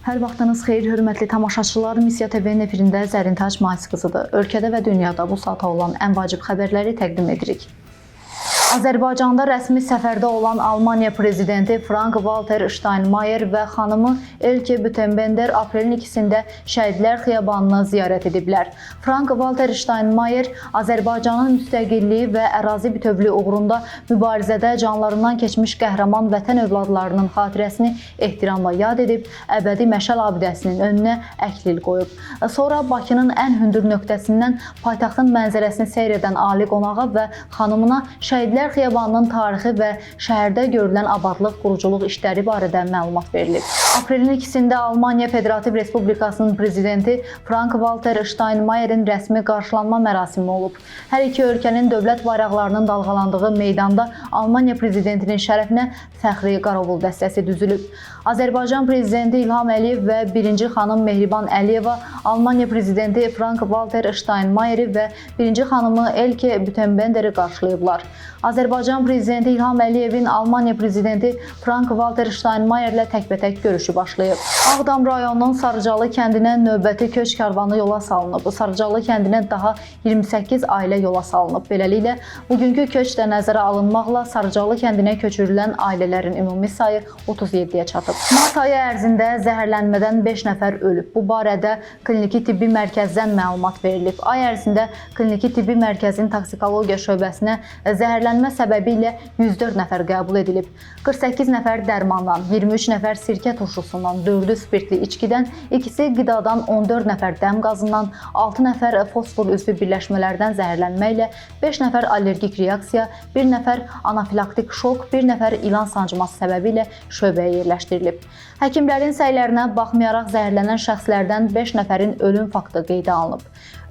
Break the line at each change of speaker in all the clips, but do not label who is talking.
Hər vaxtınız xeyir, hörmətli tamaşaçılar. Missiya TV-nin efirində Zərin Tac Mahiz qızıdır. Ölkədə və dünyada bu saata olan ən vacib xəbərləri təqdim edirik. Azərbaycanda rəsmi səfərdə olan Almaniya prezidenti Frank-Walter Steinmeier və xanımı Elke Büttenbender aprelin 2-də Şəhidlər Xiyabanını ziyarət ediblər. Frank-Walter Steinmeier Azərbaycanın müstəqilliyi və ərazi bütövlüyü uğrunda mübarizədə canlarından keçmiş qəhrəman vətən övladlarının xatirəsini ehtiramla yad edib, əbədi məşəl abidəsinin önünə əklil qoyub. Sonra Bakının ən hündür nöqtəsindən paytaxtın mənzərəsini seyr edən ali qonağa və xanımına Şəhidlər Xiyabanının tarixi və şəhərdə görülən abadlıq, quruculuq işləri barədə məlumat verilib. Aprelin 2-də Almaniya Federativ Respublikasının prezidenti Frank-Walter Steinmeierin rəsmi qarşılanma mərasimi olub. Hər iki ölkənin dövlət bayraqlarının dalğalandığı meydanda Almaniya prezidentinin şərəfinə fəxri qarovul dəstəsi düzülüb. Azərbaycan prezidenti İlham Əliyev və birinci xanım Mehriban Əliyeva Almaniya prezidenti Frank-Walter Steinmeieri və birinci xanımı Elke Büttenbenderi qarşılayıblar. Azərbaycan prezidenti İlham Əliyevin Almaniya prezidenti Frank-Walter Steinmeierlə təkbətək görüşü başlayıb. Ağdam rayonunun Sarıcalı kəndinə növbəti köç karvanı yola salınıb. Sarıcalı kəndinə daha 28 ailə yola salınıb. Beləliklə, bugünkü köç də nəzərə alınmaqla Sarıcalı kəndinə köçürülən ailələrin ümumi sayı 37-yə çatıb. Mart ayı ərzində zəhərlənmədən 5 nəfər ölüb. Bu barədə Kliniki Tibbi Mərkəzdən məlumat verilib. Ay ərzində Kliniki Tibbi Mərkəzin toksikologiya şöbəsinə zəhərlənmə səbəbi ilə 104 nəfər qəbul edilib. 48 nəfər dərmandan, 23 nəfər sirkə turşusundan, 4-ü spirtli içkidən, 2-si qidadan, 14 nəfər dəm qazından, 6 nəfər fosfor üzvü birləşmələrdən zəhərlənməklə, 5 nəfər allergik reaksiya, 1 nəfər anafilaktik şok, 1 nəfər ilan sancması səbəbi ilə şöbəyə yerləşdirilib. Həkimlərin səylərinə baxmayaraq zəhərlənən şəxslərdən 5 nəfərin ölüm faktı qeydə alınıb.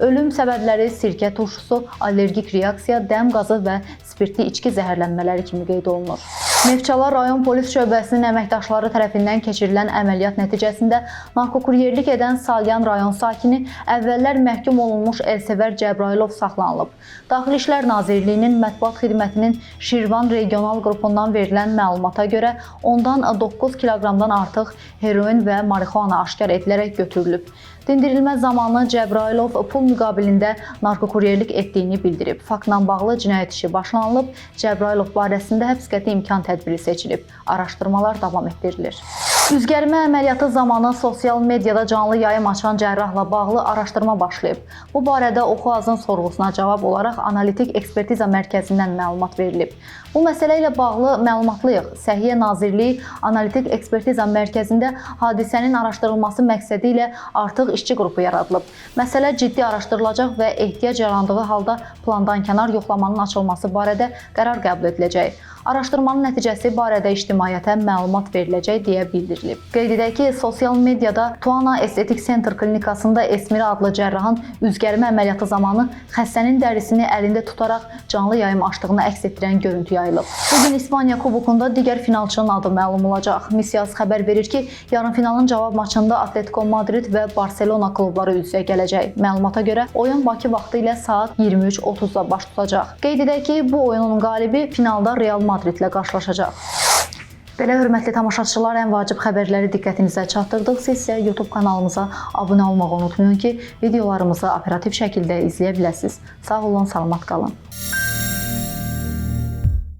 Ölüm səbəbləri sirkə turşusu, allergik reaksiya, dəm qazı və spirtli içki zəhərlənmələri kimi qeyd olunur. Neftçala rayon polis şöbəsinin əməkdaşları tərəfindən keçirilən əməliyyat nəticəsində narkokuryerlik edən Salyan rayon sakini əvvəllər məhkum olunmuş Elsevər Cəbrailov saxlanılıb. Daxili İşlər Nazirliyinin mətbuat xidmətinin Şirvan regional qrupundan verilən məlumata görə ondan 9 kiloqramdan artıq heroin və marixuana aşkar edilərək götürülüb. Dindirilmə zamanı Cəbrailov pul müqabilində narkokuryerlik etdiyini bildirib. Faktla bağlı cinayət işi başlanılıb, Cəbrailov barəsində həbs qəti imkan tədbiri seçilib. Araşdırmalar davam etdirilir. Üzgərmə əməliyyatı zamanı sosial mediada canlı yayım açan cərrahla bağlı araşdırma başlayıb. Bu barədə Oxu-Azın sorğusuna cavab olaraq Analitik Ekspertiza Mərkəzindən məlumat verilib. Bu məsələ ilə bağlı məlumatlıyıq. Səhiyyə Nazirliyi Analitik Ekspertiza Mərkəzində hadisənin araşdırılması məqsədi ilə artıq işçi qrupu yaradılıb. Məsələ ciddi araşdırılacaq və ehtiyac yarandığı halda plandan kənar yoxlamanın açılması barədə qərar qəbul ediləcək. Araşdırmanın nəticəsi barədə ictimaiyyətə məlumat veriləcək deyə bildirilib. Qeyd edək ki, sosial mediada Tuana Estetik Center klinikasında Esmira adlı cərrahın üzgərmə əməliyyatı zamanı xəstənin dərisini əlində tutaraq canlı yayım açdığını əks etdirən görüntü yayılıb. Bugün İspaniya Kubokunda digər finalçının adı məlum olacaq. Missiyası xəbər verir ki, yarımfinalın cavab maçında Atletico Madrid və Barcelona klubları üz-üzə gələcək. Məlumata görə oyun Bakı vaxtı ilə saat 23:30-da baş tutacaq. Qeyd edək ki, bu oyunun qalibi finalda Real Madridlə qarşılaşacaq. Belə hörmətli tamaşaçılar, ən vacib xəbərləri diqqətinizə çatdırdıq. Siz isə YouTube kanalımıza abunə olmağı unutmayın ki, videolarımızı operativ şəkildə izləyə biləsiniz. Sağ olun, salamat qalın.